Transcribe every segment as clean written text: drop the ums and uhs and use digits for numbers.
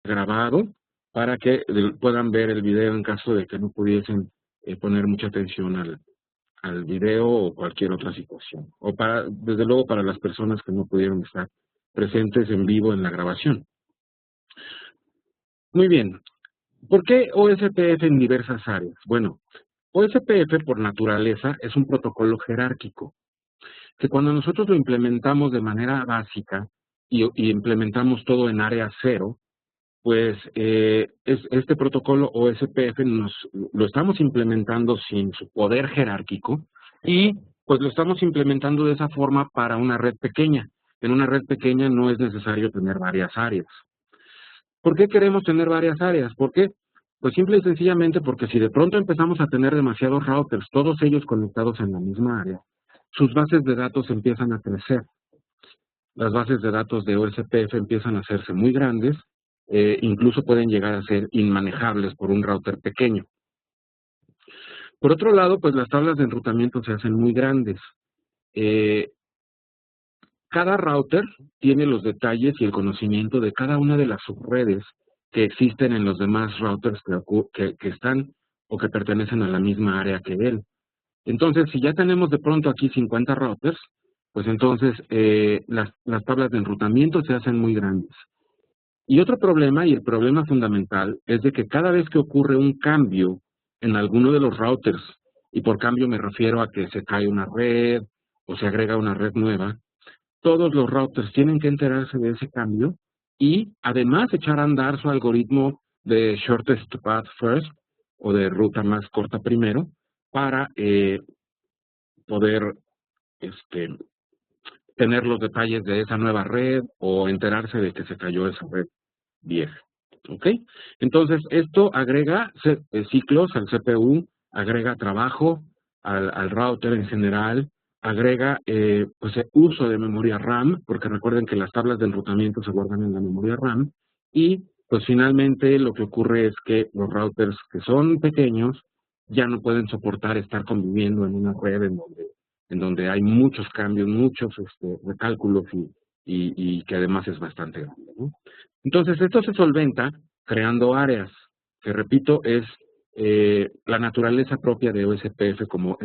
grabado para que puedan ver el video en caso de que no pudiesen poner mucha atención al video o cualquier otra situación. O desde luego para las personas que no pudieron estar presentes en vivo en la grabación. Muy bien. ¿Por qué OSPF en diversas áreas? Bueno, OSPF por naturaleza es un protocolo jerárquico, que cuando nosotros lo implementamos de manera básica y implementamos todo en área 0, pues este protocolo OSPF lo estamos implementando sin su poder jerárquico y pues lo estamos implementando de esa forma para una red pequeña. En una red pequeña no es necesario tener varias áreas. ¿Por qué queremos tener varias áreas? ¿Por qué? Pues simple y sencillamente porque si de pronto empezamos a tener demasiados routers, todos ellos conectados en la misma área, sus bases de datos empiezan a crecer. Las bases de datos de OSPF empiezan a hacerse muy grandes, incluso pueden llegar a ser inmanejables por un router pequeño. Por otro lado, pues las tablas de enrutamiento se hacen muy grandes. Cada router tiene los detalles y el conocimiento de cada una de las subredes que existen en los demás routers que están o que pertenecen a la misma área que él. Entonces, si ya tenemos de pronto aquí 50 routers, pues entonces las tablas de enrutamiento se hacen muy grandes. Y otro problema, y el problema fundamental, es de que cada vez que ocurre un cambio en alguno de los routers, y por cambio me refiero a que se cae una red o se agrega una red nueva, todos los routers tienen que enterarse de ese cambio y además echar a andar su algoritmo de shortest path first o de ruta más corta primero para poder tener los detalles de esa nueva red o enterarse de que se cayó esa red vieja. ¿Ok? Entonces, esto agrega ciclos al CPU, agrega trabajo al router en general, agrega pues el uso de memoria RAM, porque recuerden que las tablas de enrutamiento se guardan en la memoria RAM, y pues finalmente lo que ocurre es que los routers que son pequeños ya no pueden soportar estar conviviendo en una red en donde hay muchos cambios, muchos recálculos y que además es bastante grande, ¿no? Entonces, esto se solventa creando áreas, que repito, es la naturaleza propia de OSPF como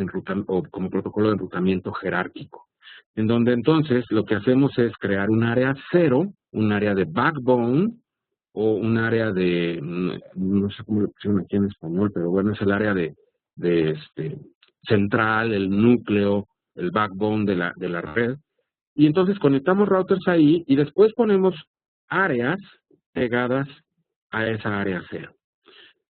protocolo de enrutamiento jerárquico, en donde entonces lo que hacemos es crear un área 0, un área de backbone, o un área de, no sé cómo lo pusieron aquí en español, pero bueno, es el área de central, el núcleo, el backbone de la red, y entonces conectamos routers ahí y después ponemos áreas pegadas a esa área 0.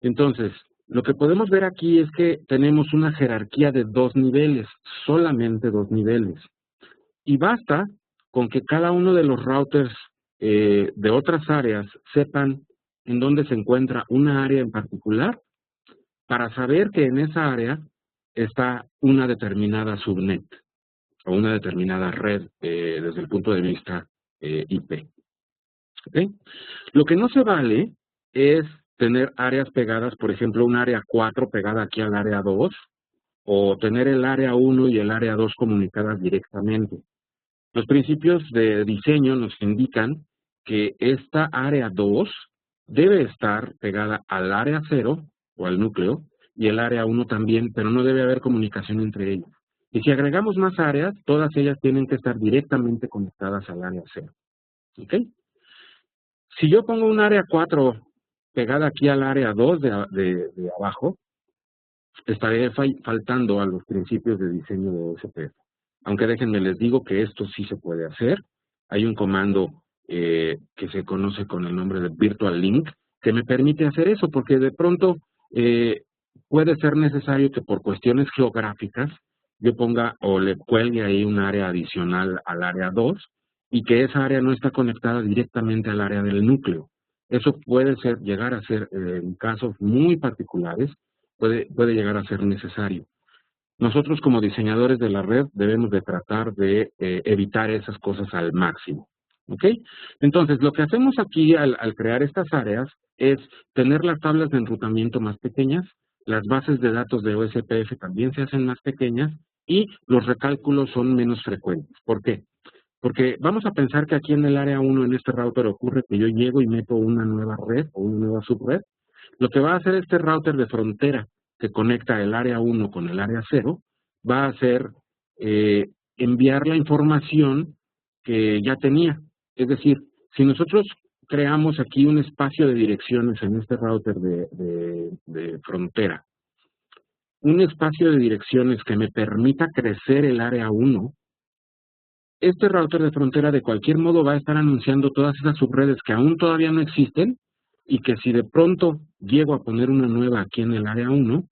Entonces, lo que podemos ver aquí es que tenemos una jerarquía de 2 niveles, solamente 2 niveles. Y basta con que cada uno de los routers de otras áreas sepan en dónde se encuentra una área en particular para saber que en esa área está una determinada subnet o una determinada red desde el punto de vista IP. ¿Okay? Lo que no se vale es tener áreas pegadas, por ejemplo, un área 4 pegada aquí al área 2, o tener el área 1 y el área 2 comunicadas directamente. Los principios de diseño nos indican que esta área 2 debe estar pegada al área 0 o al núcleo y el área 1 también, pero no debe haber comunicación entre ellas. Y si agregamos más áreas, todas ellas tienen que estar directamente conectadas al área 0. ¿Ok? Si yo pongo un área 4 pegada aquí al área 2 de abajo, estaré faltando a los principios de diseño de OSPF. Aunque déjenme les digo que esto sí se puede hacer. Hay un comando que se conoce con el nombre de Virtual Link que me permite hacer eso, porque de pronto puede ser necesario que por cuestiones geográficas yo ponga o le cuelgue ahí un área adicional al área 2 y que esa área no está conectada directamente al área del núcleo. Eso puede llegar a ser, en casos muy particulares, puede llegar a ser necesario. Nosotros como diseñadores de la red debemos de tratar de evitar esas cosas al máximo. ¿Ok? Entonces, lo que hacemos aquí al crear estas áreas es tener las tablas de enrutamiento más pequeñas, las bases de datos de OSPF también se hacen más pequeñas y los recálculos son menos frecuentes. ¿Por qué? Porque vamos a pensar que aquí en el área 1, en este router, ocurre que yo llego y meto una nueva red o una nueva subred. Lo que va a hacer este router de frontera que conecta el área 1 con el área 0, va a hacer enviar la información que ya tenía. Es decir, si nosotros creamos aquí un espacio de direcciones en este router de frontera, un espacio de direcciones que me permita crecer el área 1, este router de frontera de cualquier modo va a estar anunciando todas esas subredes que aún todavía no existen y que si de pronto llego a poner una nueva aquí en el área 1,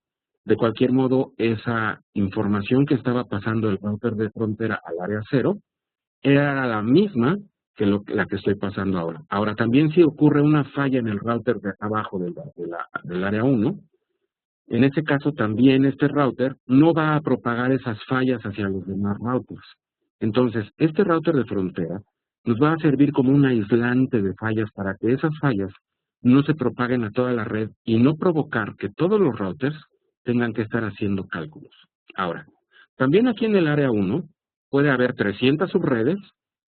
de cualquier modo esa información que estaba pasando del router de frontera al área 0 era la misma que la que estoy pasando ahora. Ahora, también si ocurre una falla en el router de abajo del área 1, en ese caso también este router no va a propagar esas fallas hacia los demás routers. Entonces, este router de frontera nos va a servir como un aislante de fallas para que esas fallas no se propaguen a toda la red y no provocar que todos los routers tengan que estar haciendo cálculos. Ahora, también aquí en el área 1 puede haber 300 subredes,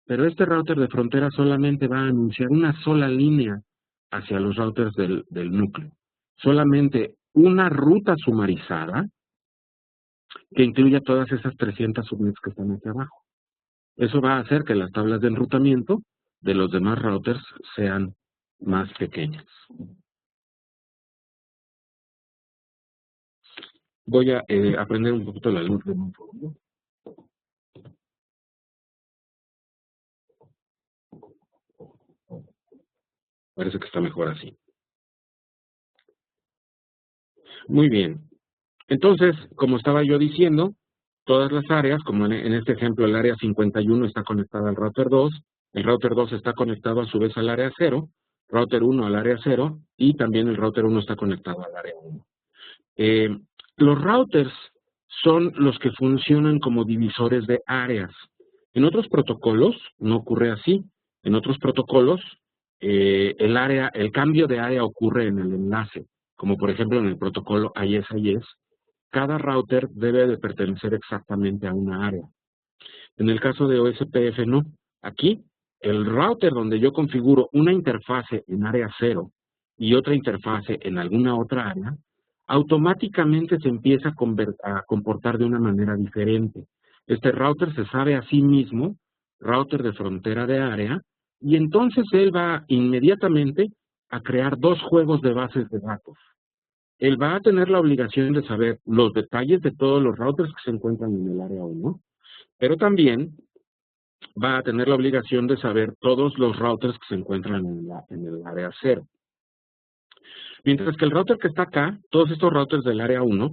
pero este router de frontera solamente va a anunciar una sola línea hacia los routers del núcleo. Solamente una ruta sumarizada que incluya todas esas 300 subnets que están aquí abajo. Eso va a hacer que las tablas de enrutamiento de los demás routers sean más pequeñas. Voy a aprender un poquito la luz de un segundo. Parece que está mejor así. Muy bien. Entonces, como estaba yo diciendo, todas las áreas, como en este ejemplo el área 51 está conectada al router 2, el router 2 está conectado a su vez al área 0, router 1 al área 0 y también el router 1 está conectado al área 1. Los routers son los que funcionan como divisores de áreas. En otros protocolos no ocurre así. En otros protocolos el cambio de área ocurre en el enlace, como por ejemplo en el protocolo IS-IS. Cada router debe de pertenecer exactamente a una área. En el caso de OSPF no. Aquí, el router donde yo configuro una interfase en área 0 y otra interfase en alguna otra área, automáticamente se empieza a comportar de una manera diferente. Este router se sabe a sí mismo, router de frontera de área, y entonces él va inmediatamente a crear dos juegos de bases de datos. Él va a tener la obligación de saber los detalles de todos los routers que se encuentran en el área 1, pero también va a tener la obligación de saber todos los routers que se encuentran en el área 0. Mientras que el router que está acá, todos estos routers del área 1,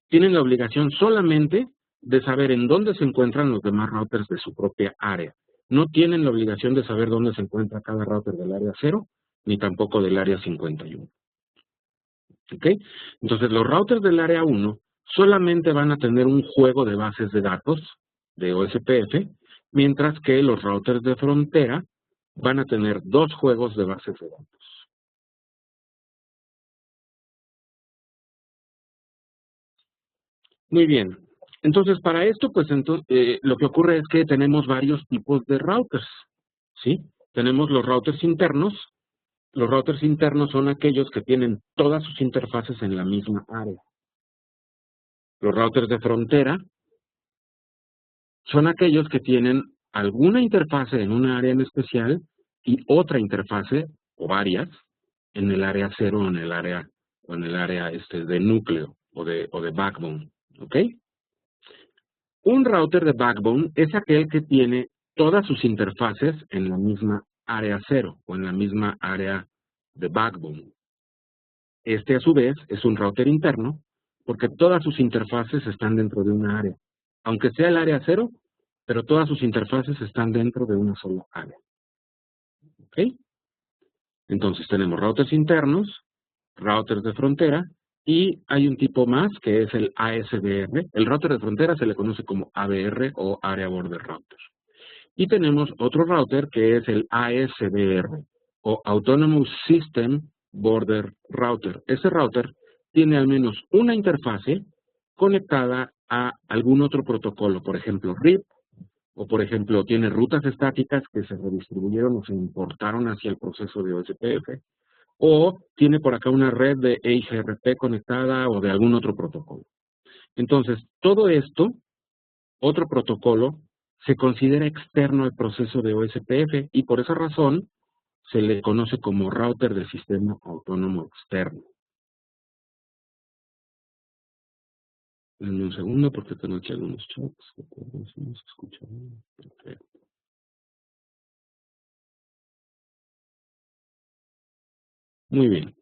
tienen la obligación solamente de saber en dónde se encuentran los demás routers de su propia área. No tienen la obligación de saber dónde se encuentra cada router del área 0, ni tampoco del área 51. ¿Ok? Entonces, los routers del área 1 solamente van a tener un juego de bases de datos de OSPF, mientras que los routers de frontera van a tener dos juegos de bases de datos. Muy bien. Entonces, para esto, pues lo que ocurre es que tenemos varios tipos de routers, ¿sí? Tenemos los routers internos. Los routers internos son aquellos que tienen todas sus interfaces en la misma área. Los routers de frontera son aquellos que tienen alguna interfase en una área en especial y otra interfase, o varias, en el área 0 o en el área de núcleo o de backbone, ¿ok? Un router de backbone es aquel que tiene todas sus interfaces en la misma área 0 o en la misma área de backbone. Este, a su vez, es un router interno porque todas sus interfaces están dentro de una área. Aunque sea el área 0, pero todas sus interfaces están dentro de una sola área. ¿Ok? Entonces tenemos routers internos, routers de frontera, y hay un tipo más que es el ASBR. El router de frontera se le conoce como ABR o Area Border Router. Y tenemos otro router que es el ASBR o Autonomous System Border Router. Ese router tiene al menos una interfase conectada a algún otro protocolo, por ejemplo RIP, O, por ejemplo, tiene rutas estáticas que se redistribuyeron o se importaron hacia el proceso de OSPF. O tiene por acá una red de EIGRP conectada o de algún otro protocolo. Entonces, todo esto, otro protocolo, se considera externo al proceso de OSPF y por esa razón se le conoce como router de sistema autónomo externo. Denme un segundo porque tengo aquí algunos chats. Si no se escucha bien. Perfecto. Muy bien.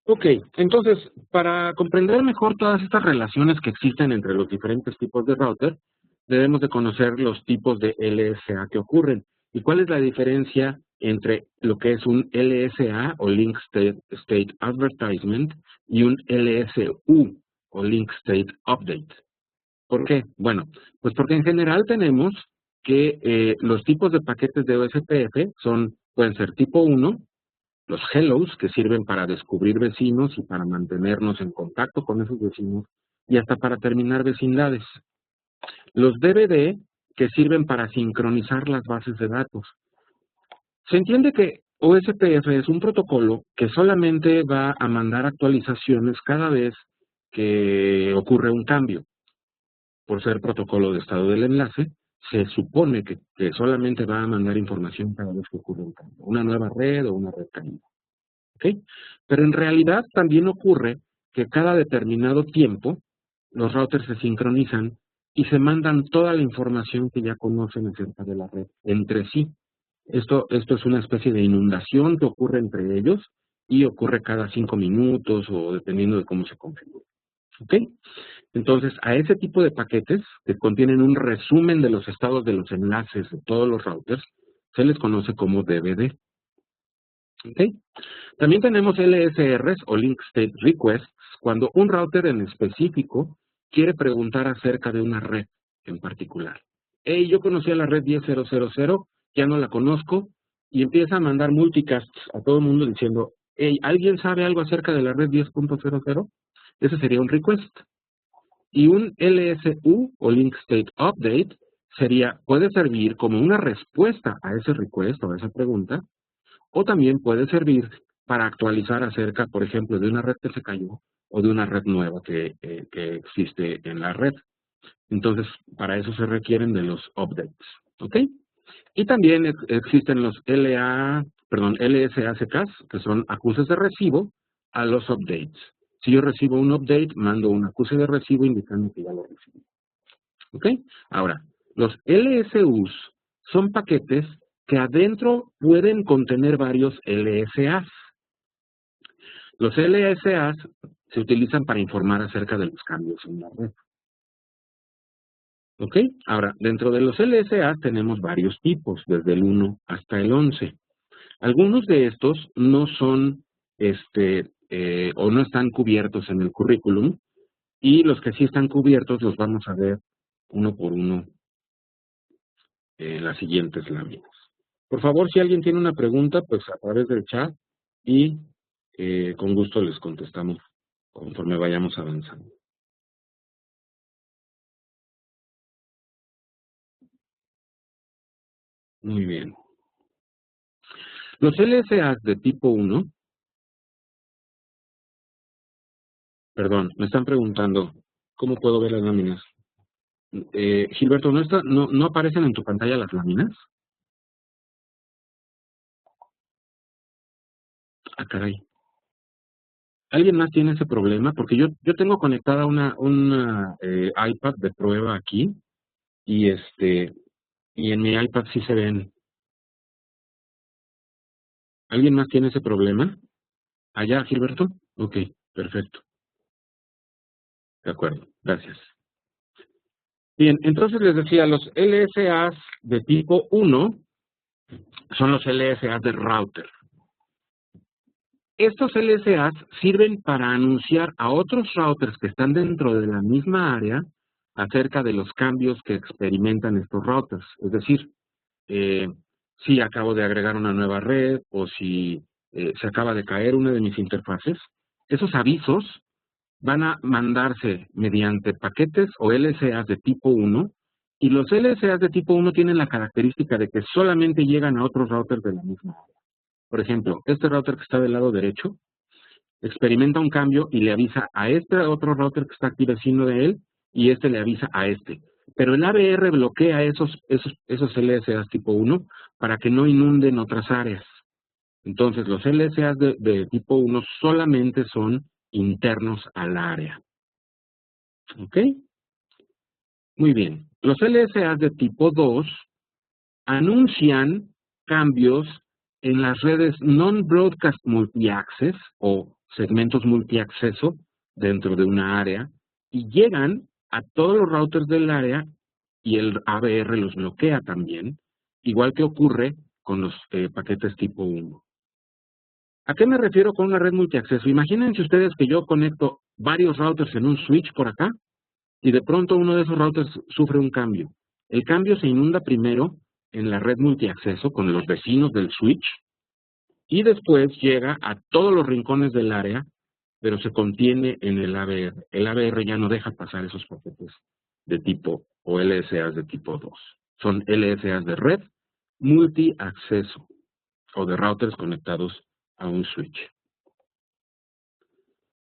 Ok, entonces, para comprender mejor todas estas relaciones que existen entre los diferentes tipos de router, debemos de conocer los tipos de LSA que ocurren. ¿Y cuál es la diferencia entre lo que es un LSA o Link State Advertisement y un LSU o Link State Update? ¿Por qué? Bueno, pues porque en general tenemos que los tipos de paquetes de OSPF pueden ser tipo 1, los hellos, que sirven para descubrir vecinos y para mantenernos en contacto con esos vecinos, y hasta para terminar vecindades. Los DVD, que sirven para sincronizar las bases de datos. Se entiende que OSPF es un protocolo que solamente va a mandar actualizaciones cada vez que ocurre un cambio. Por ser protocolo de estado del enlace, se supone que solamente va a mandar información cada vez que ocurre un cambio, una nueva red o una red caída. ¿Okay? Pero en realidad también ocurre que cada determinado tiempo los routers se sincronizan y se mandan toda la información que ya conocen acerca de la red entre sí. Esto es una especie de inundación que ocurre entre ellos y ocurre cada 5 minutos o dependiendo de cómo se configure. ¿Ok? Entonces, a ese tipo de paquetes que contienen un resumen de los estados de los enlaces de todos los routers, se les conoce como DVD. ¿Ok? También tenemos LSRs o Link State Requests cuando un router en específico quiere preguntar acerca de una red en particular. Hey, yo conocía la red 10.0.0.0, ya no la conozco, y empieza a mandar multicasts a todo el mundo diciendo, hey, ¿alguien sabe algo acerca de la red 10.0.0? Ese sería un request. Y un LSU o Link State Update puede servir como una respuesta a ese request o a esa pregunta, o también puede servir para actualizar acerca, por ejemplo, de una red que se cayó o de una red nueva que existe en la red. Entonces, para eso se requieren de los updates. ¿Ok? Y también existen los LSACKs, que son acuses de recibo a los updates. Si yo recibo un update, mando un acuse de recibo indicando que ya lo recibí. ¿Ok? Ahora, los LSUs son paquetes que adentro pueden contener varios LSAs. Los LSAs se utilizan para informar acerca de los cambios en la red. ¿Ok? Ahora, dentro de los LSAs tenemos varios tipos, desde el 1 hasta el 11. Algunos de estos no son, o no están cubiertos en el currículum, y los que sí están cubiertos los vamos a ver uno por uno en las siguientes láminas. Por favor, si alguien tiene una pregunta, pues a través del chat y con gusto les contestamos conforme vayamos avanzando. Muy bien. Los LSAs de tipo 1, perdón, me están preguntando, ¿cómo puedo ver las láminas? Gilberto, ¿no aparecen en tu pantalla las láminas? Ah, caray. ¿Alguien más tiene ese problema? Porque yo tengo conectada una iPad de prueba aquí y y en mi iPad sí se ven. ¿Alguien más tiene ese problema? ¿Allá, Gilberto? Ok, perfecto. De acuerdo, gracias. Bien, entonces les decía, los LSAs de tipo 1 son los LSAs de router. Estos LSAs sirven para anunciar a otros routers que están dentro de la misma área acerca de los cambios que experimentan estos routers. Es decir, si acabo de agregar una nueva red o si se acaba de caer una de mis interfaces, esos avisos van a mandarse mediante paquetes o LSAs de tipo 1, y los LSAs de tipo 1 tienen la característica de que solamente llegan a otros routers de la misma área. Por ejemplo, este router que está del lado derecho experimenta un cambio y le avisa a este otro router que está aquí vecino de él, y este le avisa a este. Pero el ABR bloquea esos LSAs tipo 1 para que no inunden otras áreas. Entonces, los LSAs de tipo 1 solamente son internos al área. ¿Ok? Muy bien. Los LSAs de tipo 2 anuncian cambios en las redes non-broadcast multi-access o segmentos multiacceso dentro de una área y llegan a todos los routers del área y el ABR los bloquea también, igual que ocurre con los paquetes tipo 1. ¿A qué me refiero con una red multiacceso? Imagínense ustedes que yo conecto varios routers en un switch por acá y de pronto uno de esos routers sufre un cambio. El cambio se inunda primero en la red multiacceso con los vecinos del switch y después llega a todos los rincones del área, pero se contiene en el ABR. El ABR ya no deja pasar esos paquetes de tipo o LSAs de tipo 2. Son LSAs de red multiacceso o de routers conectados a un switch.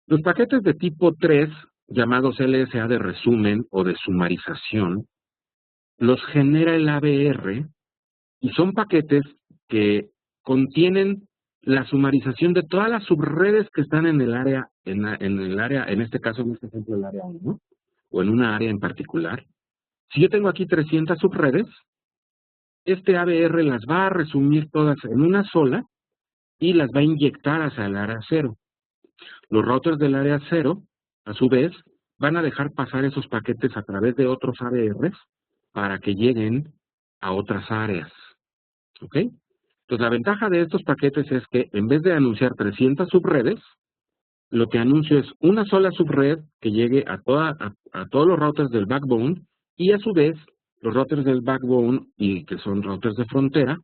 Los paquetes de tipo 3, llamados LSA de resumen o de sumarización, los genera el ABR y son paquetes que contienen la sumarización de todas las subredes que están en el área, en este caso, en este ejemplo, el área 1, o en una área en particular. Si yo tengo aquí 300 subredes, este ABR las va a resumir todas en una sola y las va a inyectar hacia el área 0. Los routers del área 0, a su vez, van a dejar pasar esos paquetes a través de otros ABRs para que lleguen a otras áreas. ¿Ok? Entonces, la ventaja de estos paquetes es que en vez de anunciar 300 subredes, lo que anuncio es una sola subred que llegue a todos los routers del backbone y a su vez los routers del backbone, y que son routers de frontera,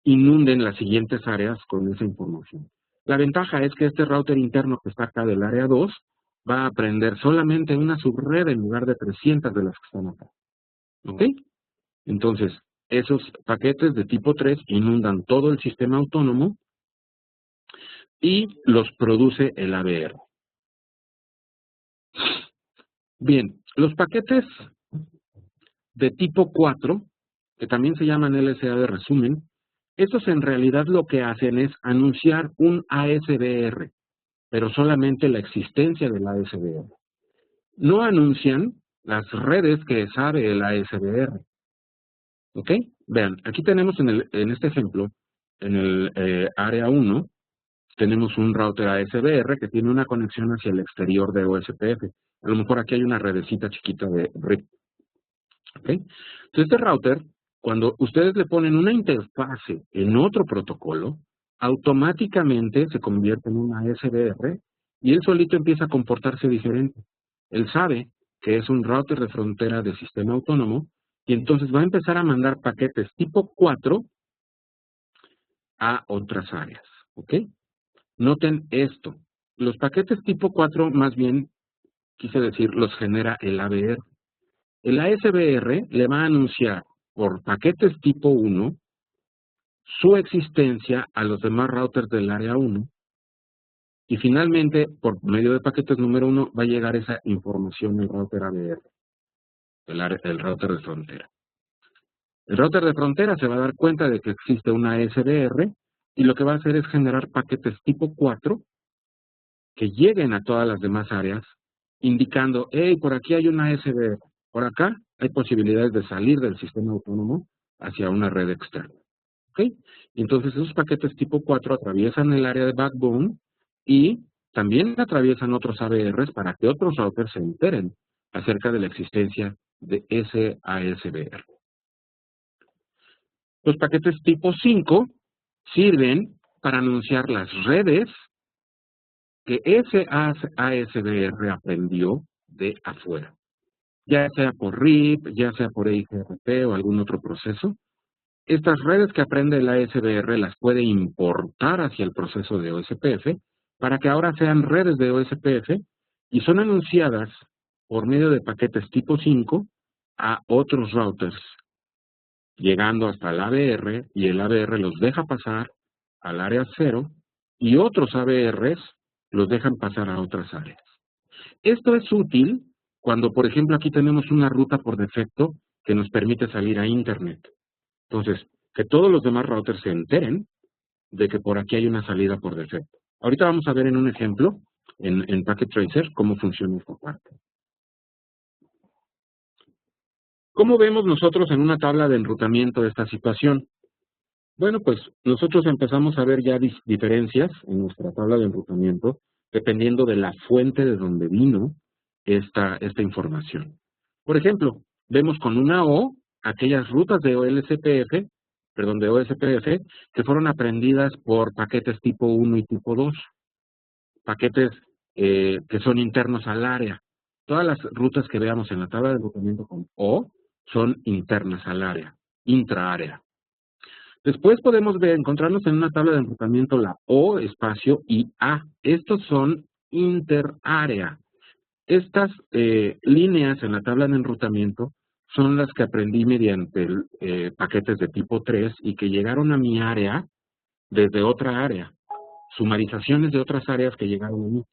inunden las siguientes áreas con esa información. La ventaja es que este router interno que está acá del área 2 va a prender solamente una subred en lugar de 300 de las que están acá. ¿Ok? Entonces, esos paquetes de tipo 3 inundan todo el sistema autónomo y los produce el ABR. Bien, los paquetes de tipo 4, que también se llaman LSA de resumen, estos en realidad lo que hacen es anunciar un ASBR, pero solamente la existencia del ASBR. No anuncian las redes que sabe el ASBR. ¿Ok? Vean, aquí tenemos en este ejemplo, en el área 1, tenemos un router ASBR que tiene una conexión hacia el exterior de OSPF. A lo mejor aquí hay una redecita chiquita de RIP. ¿Ok? Entonces, este router, cuando ustedes le ponen una interfase en otro protocolo, automáticamente se convierte en un ASBR y él solito empieza a comportarse diferente. Él sabe que es un router de frontera de sistema autónomo y entonces va a empezar a mandar paquetes tipo 4 a otras áreas. ¿Ok? Noten esto. Los paquetes tipo 4, más bien, quise decir, los genera el ABR. El ASBR le va a anunciar por paquetes tipo 1 su existencia a los demás routers del área 1 y finalmente, por medio de paquetes número 1, va a llegar esa información al router ABR, el router de frontera. El router de frontera se va a dar cuenta de que existe una ASBR y lo que va a hacer es generar paquetes tipo 4 que lleguen a todas las demás áreas, indicando, hey, por aquí hay una ASBR, por acá hay posibilidades de salir del sistema autónomo hacia una red externa. ¿Ok? Entonces esos paquetes tipo 4 atraviesan el área de backbone y también atraviesan otros ABRs para que otros routers se enteren acerca de la existencia de ese ASBR. Los paquetes tipo 5 sirven para anunciar las redes que ese ASBR aprendió de afuera, ya sea por RIP, ya sea por EIGRP o algún otro proceso. Estas redes que aprende el ASBR las puede importar hacia el proceso de OSPF para que ahora sean redes de OSPF y son anunciadas por medio de paquetes tipo 5 a otros routers, llegando hasta el ABR, y el ABR los deja pasar al área 0 y otros ABRs los dejan pasar a otras áreas. Esto es útil cuando, por ejemplo, aquí tenemos una ruta por defecto que nos permite salir a Internet. Entonces, que todos los demás routers se enteren de que por aquí hay una salida por defecto. Ahorita vamos a ver en un ejemplo, en Packet Tracer, cómo funciona esta parte. ¿Cómo vemos nosotros en una tabla de enrutamiento de esta situación? Bueno, pues nosotros empezamos a ver ya diferencias en nuestra tabla de enrutamiento, dependiendo de la fuente de donde vino esta información. Por ejemplo, vemos con una O aquellas rutas de OSPF, que fueron aprendidas por paquetes tipo 1 y tipo 2, paquetes que son internos al área. Todas las rutas que veamos en la tabla de enrutamiento con O son internas al área, intraárea. Después podemos encontrarnos en una tabla de enrutamiento la O, espacio, y A. Estos son interárea. Estas líneas en la tabla de enrutamiento son las que aprendí mediante paquetes de tipo 3 y que llegaron a mi área desde otra área. Sumarizaciones de otras áreas que llegaron a mí.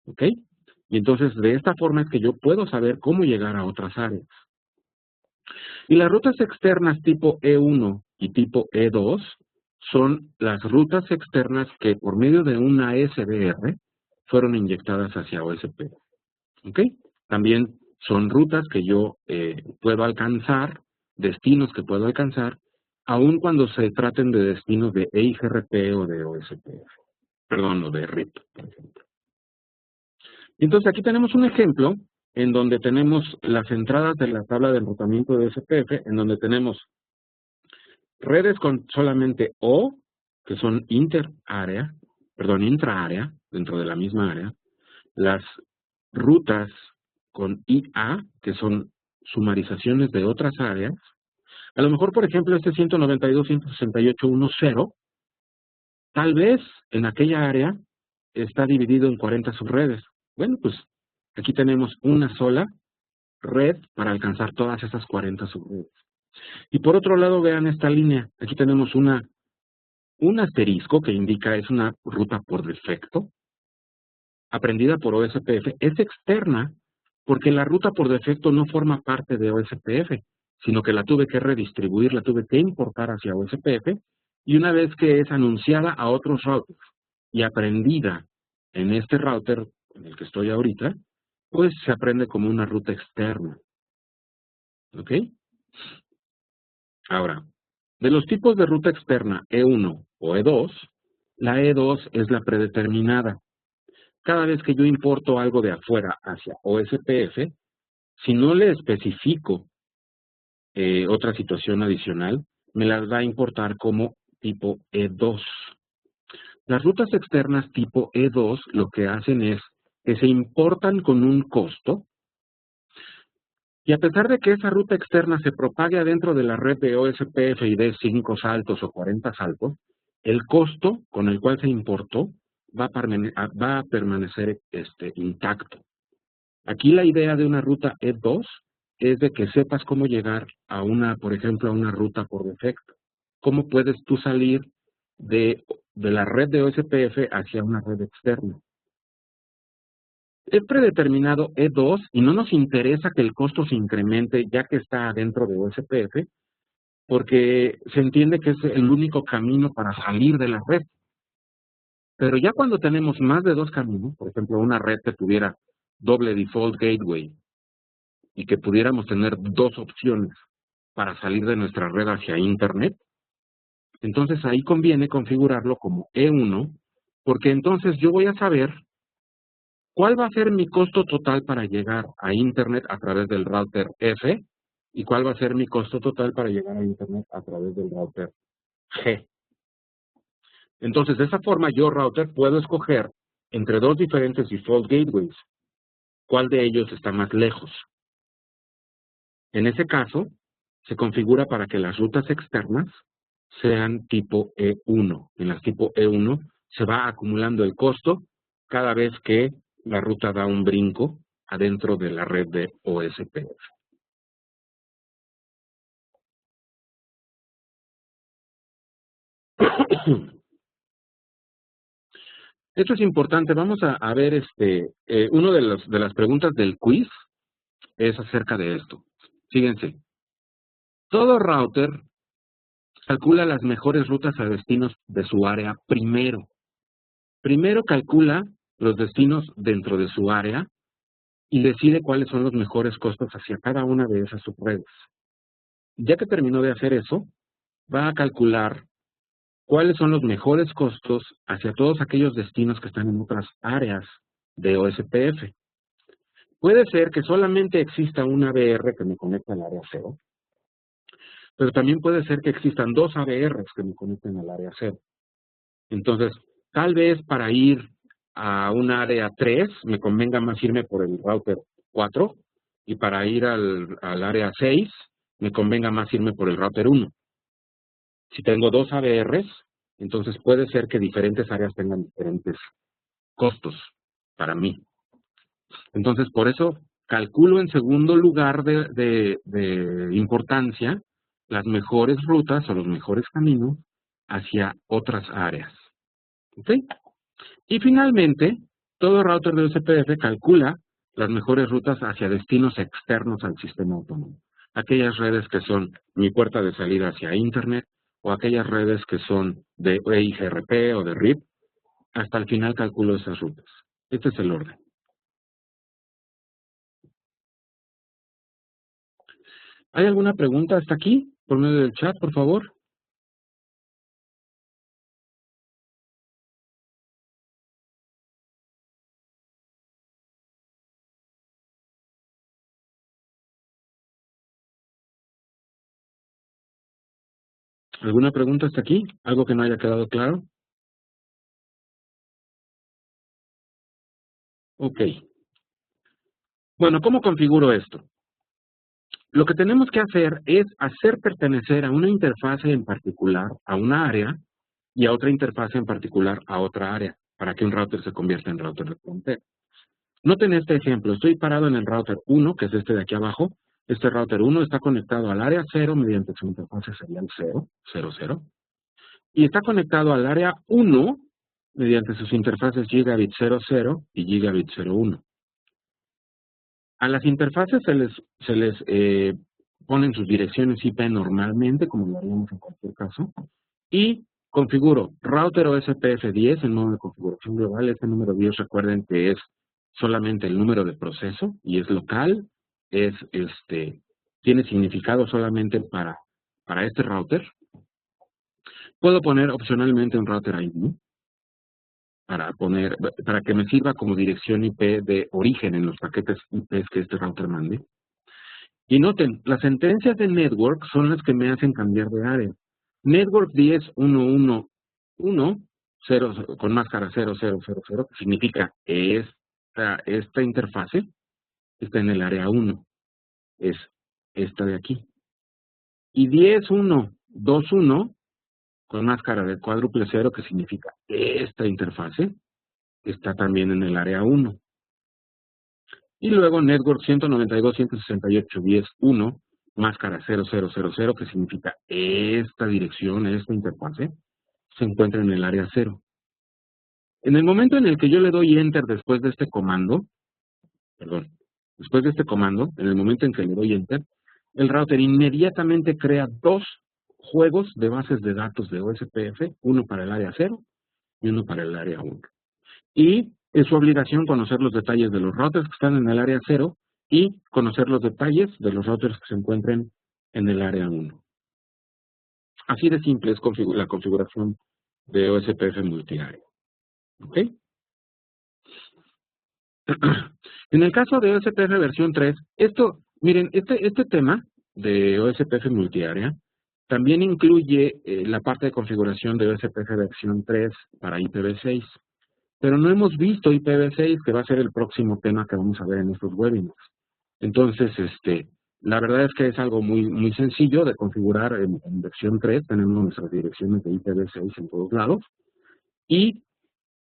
¿Ok? Y entonces de esta forma es que yo puedo saber cómo llegar a otras áreas. Y las rutas externas tipo E1 y tipo E2 son las rutas externas que por medio de una SBR fueron inyectadas hacia OSP. ¿Ok? También son rutas que yo puedo alcanzar, destinos que puedo alcanzar, aun cuando se traten de destinos de EIGRP o de OSPF. Perdón, o de RIP, por ejemplo. Entonces aquí tenemos un ejemplo en donde tenemos las entradas de la tabla de enrutamiento de OSPF, en donde tenemos redes con solamente O, que son intraárea, dentro de la misma área, las rutas con IA, que son sumarizaciones de otras áreas. A lo mejor, por ejemplo, este 192.168.1.0, tal vez en aquella área está dividido en 40 subredes. Bueno, pues aquí tenemos una sola red para alcanzar todas esas 40 subredes. Y por otro lado, vean esta línea. Aquí tenemos un asterisco que indica es una ruta por defecto, aprendida por OSPF. Es externa porque la ruta por defecto no forma parte de OSPF, sino que la tuve que redistribuir, la tuve que importar hacia OSPF, y una vez que es anunciada a otros routers y aprendida en este router en el que estoy ahorita, pues se aprende como una ruta externa. ¿Ok? Ahora, de los tipos de ruta externa E1 o E2, la E2 es la predeterminada. Cada vez que yo importo algo de afuera hacia OSPF, si no le especifico otra situación adicional, me las va a importar como tipo E2. Las rutas externas tipo E2 lo que hacen es que se importan con un costo, y a pesar de que esa ruta externa se propague adentro de la red de OSPF y dé 5 saltos o 40 saltos, el costo con el cual se importó va a permanecer intacto. Aquí la idea de una ruta E2 es de que sepas cómo llegar a por ejemplo, a una ruta por defecto. ¿Cómo puedes tú salir de la red de OSPF hacia una red externa? Es predeterminado E2 y no nos interesa que el costo se incremente ya que está adentro de OSPF, porque se entiende que es el único camino para salir de la red. Pero ya cuando tenemos más de 2 caminos, por ejemplo, una red que tuviera doble default gateway y que pudiéramos tener 2 opciones para salir de nuestra red hacia Internet, entonces ahí conviene configurarlo como E1, porque entonces yo voy a saber cuál va a ser mi costo total para llegar a Internet a través del router F y cuál va a ser mi costo total para llegar a Internet a través del router G. Entonces, de esa forma, yo, router, puedo escoger entre 2 diferentes default gateways. ¿Cuál de ellos está más lejos? En ese caso, se configura para que las rutas externas sean tipo E1. En las tipo E1 se va acumulando el costo cada vez que la ruta da un brinco adentro de la red de OSPF. Esto es importante. Vamos a ver uno de las preguntas del quiz es acerca de esto. Fíjense, todo router calcula las mejores rutas a destinos de su área primero. Primero calcula los destinos dentro de su área y decide cuáles son los mejores costos hacia cada una de esas subredes. Ya que terminó de hacer eso, va a calcular cuáles son los mejores costos hacia todos aquellos destinos que están en otras áreas de OSPF. Puede ser que solamente exista una ABR que me conecte al área 0, pero también puede ser que existan dos ABRs que me conecten al área 0. Entonces, tal vez para ir a un área 3 me convenga más irme por el router 4 y para ir al área 6 me convenga más irme por el router 1. Si tengo dos ABRs, entonces puede ser que diferentes áreas tengan diferentes costos para mí. Entonces, por eso calculo en segundo lugar de importancia las mejores rutas o los mejores caminos hacia otras áreas. ¿Ok? Y finalmente, todo router de OSPF calcula las mejores rutas hacia destinos externos al sistema autónomo. Aquellas redes que son mi puerta de salida hacia Internet o aquellas redes que son de EIGRP o de RIP. Hasta el final calculo esas rutas. Este es el orden. ¿Hay alguna pregunta hasta aquí? Por medio del chat, por favor. ¿Alguna pregunta hasta aquí? ¿Algo que no haya quedado claro? Ok. Bueno, ¿cómo configuro esto? Lo que tenemos que hacer es hacer pertenecer a una interfase en particular a una área y a otra interfase en particular a otra área, para que un router se convierta en router de frontera. Noten este ejemplo. Estoy parado en el router 1, que es este de aquí abajo. Este router 1 está conectado al área 0 mediante su interfase serial 0, 0, 0. Y está conectado al área 1 mediante sus interfaces gigabit 00 y gigabit 01. A las interfaces se les ponen sus direcciones IP normalmente, como lo haríamos en cualquier caso, y configuro router OSPF 10 en modo de configuración global. Este número 10, recuerden que es solamente el número de proceso y es local, tiene significado solamente para este router. Puedo poner opcionalmente un router ID para que me sirva como dirección IP de origen en los paquetes IP que este router mande. Y noten, las sentencias de network son las que me hacen cambiar de área. Network 10.1.1.0 con máscara 0000, que significa que esta interfase está en el área 1, es esta de aquí. Y 10.1.2.1 con máscara de cuádruple 0, que significa que esta interfase está también en el área 1. Y luego Network 192.168.10.1, máscara 0000, que significa esta dirección, esta interfase, se encuentra en el área 0. En el momento en el que yo le doy Enter después de este comando, en el momento en que le doy Enter, el router inmediatamente crea dos juegos de bases de datos de OSPF, uno para el área 0 y uno para el área 1. Y es su obligación conocer los detalles de los routers que están en el área 0 y conocer los detalles de los routers que se encuentren en el área 1. Así de simple es la configuración de OSPF multiárea. ¿Ok? En el caso de OSPF versión 3, miren, este tema de OSPF multiárea también incluye la parte de configuración de OSPF versión 3 para IPv6. Pero no hemos visto IPv6, que va a ser el próximo tema que vamos a ver en estos webinars. Entonces, la verdad es que es algo muy, muy sencillo de configurar en versión 3. Tenemos nuestras direcciones de IPv6 en todos lados. Y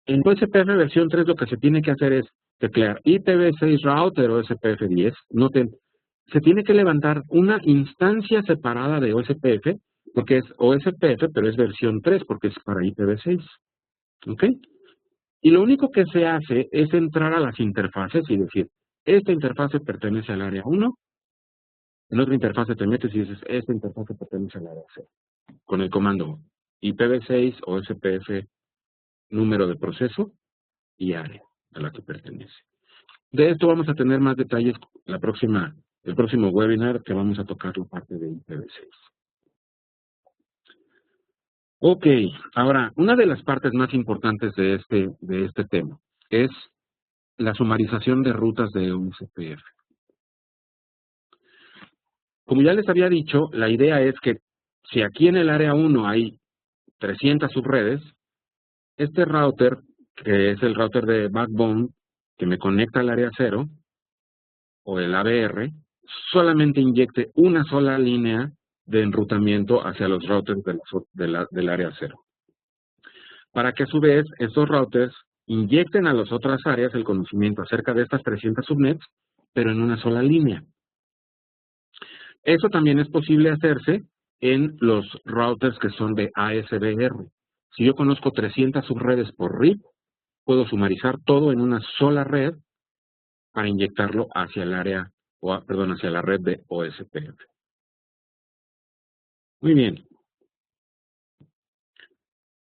en OSPF versión 3 lo que se tiene que hacer es teclear IPv6 router OSPF10. Noten, se tiene que levantar una instancia separada de OSPF, porque es OSPF, pero es versión 3, porque es para IPv6. ¿Ok? Y lo único que se hace es entrar a las interfaces y decir, esta interfase pertenece al área 1, en otra interfase te metes y dices, esta interfase pertenece al área 0, con el comando IPv6 OSPF número de proceso y área a la que pertenece. De esto vamos a tener más detalles el próximo webinar, que vamos a tocar la parte de IPv6. Ok, ahora, una de las partes más importantes de este tema es la sumarización de rutas de OSPF. Como ya les había dicho, la idea es que si aquí en el área 1 hay 300 subredes, este router, que es el router de backbone que me conecta al área 0, o el ABR, solamente inyecte una sola línea de enrutamiento hacia los routers del área 0. Para que a su vez estos routers inyecten a las otras áreas el conocimiento acerca de estas 300 subnets, pero en una sola línea. Eso también es posible hacerse en los routers que son de ASBR. Si yo conozco 300 subredes por RIP, puedo sumarizar todo en una sola red para inyectarlo hacia el área, hacia la red de OSPF. Muy bien.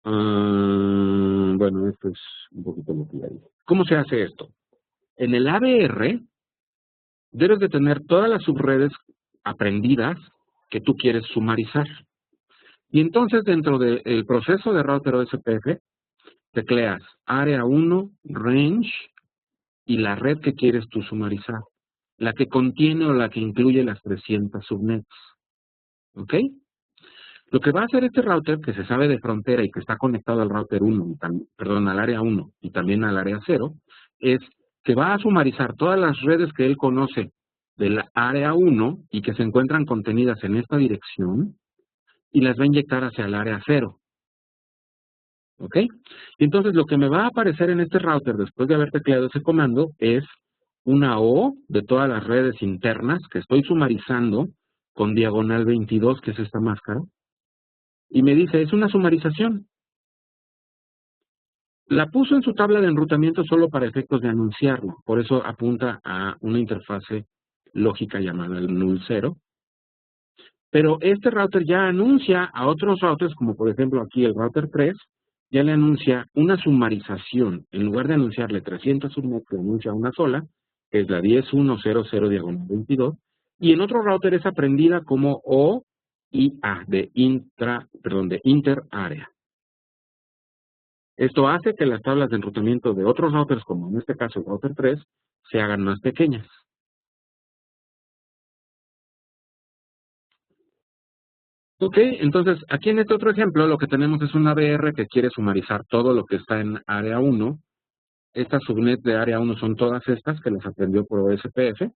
Bueno, esto es un poquito lo que ya dije. ¿Cómo se hace esto? En el ABR debes de tener todas las subredes aprendidas que tú quieres sumarizar. Y entonces dentro del proceso de router OSPF, tecleas área 1, range y la red que quieres tú sumarizar. La que contiene o la que incluye las 300 subnets. ¿Ok? Lo que va a hacer este router, que se sabe de frontera y que está conectado al router 1, al área 1 y también al área 0, es que va a sumarizar todas las redes que él conoce del área 1 y que se encuentran contenidas en esta dirección y las va a inyectar hacia el área 0. ¿Ok? Y entonces lo que me va a aparecer en este router después de haber tecleado ese comando es una O de todas las redes internas que estoy sumarizando con diagonal 22, que es esta máscara. Y me dice, es una sumarización. La puso en su tabla de enrutamiento solo para efectos de anunciarla. Por eso apunta a una interfase lógica llamada el null 0. Pero este router ya anuncia a otros routers, como por ejemplo aquí el router 3, ya le anuncia una sumarización. En lugar de anunciarle 300 subnets, le anuncia una sola, que es la 10.1.0.0 diagonal 22. Y en otro router es aprendida como OIA, de inter-área. Esto hace que las tablas de enrutamiento de otros routers, como en este caso el router 3, se hagan más pequeñas. Ok, entonces aquí en este otro ejemplo lo que tenemos es un ABR que quiere sumarizar todo lo que está en área 1. Estas subnets de área 1 son todas estas que las aprendió por OSPF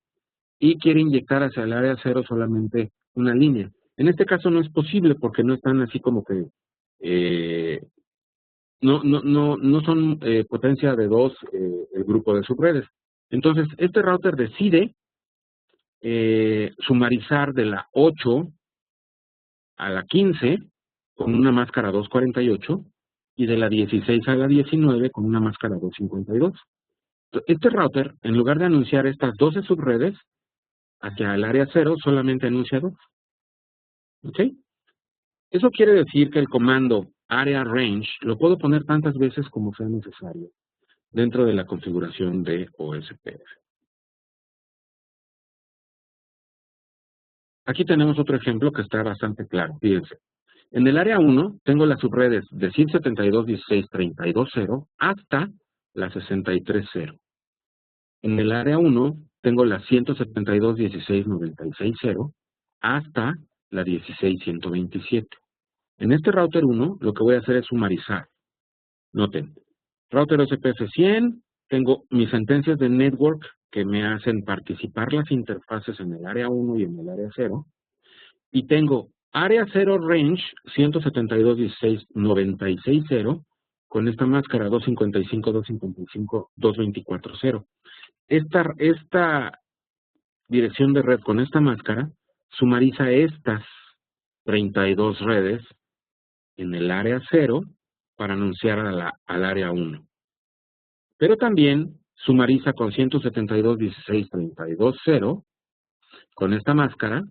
y quiere inyectar hacia el área 0 solamente una línea. En este caso no es posible porque no están así como que no son potencia de 2 el grupo de subredes. Entonces, este router decide sumarizar de la 8 a la 15 con una máscara 248 y de la 16 a la 19 con una máscara 252. Este router, en lugar de anunciar estas 12 subredes hacia el área 0, solamente anuncia 2. ¿Ok? Eso quiere decir que el comando area range lo puedo poner tantas veces como sea necesario dentro de la configuración de OSPF. Aquí tenemos otro ejemplo que está bastante claro. Fíjense. En el área 1 tengo las subredes de 172.16.32.0 hasta la 63.0. En el área 1 tengo la 172.16.96.0 hasta la 16.127. En este router 1 lo que voy a hacer es sumarizar. Noten, router OSPF 100, tengo mis sentencias de network que me hacen participar las interfaces en el área 1 y en el área 0. Y tengo área 0 range 172.16.96.0 con esta máscara 255.255.224.0. Esta dirección de red con esta máscara sumariza estas 32 redes en el área 0 para anunciar al área 1. Pero también sumariza con 172.16.32.0 con esta máscara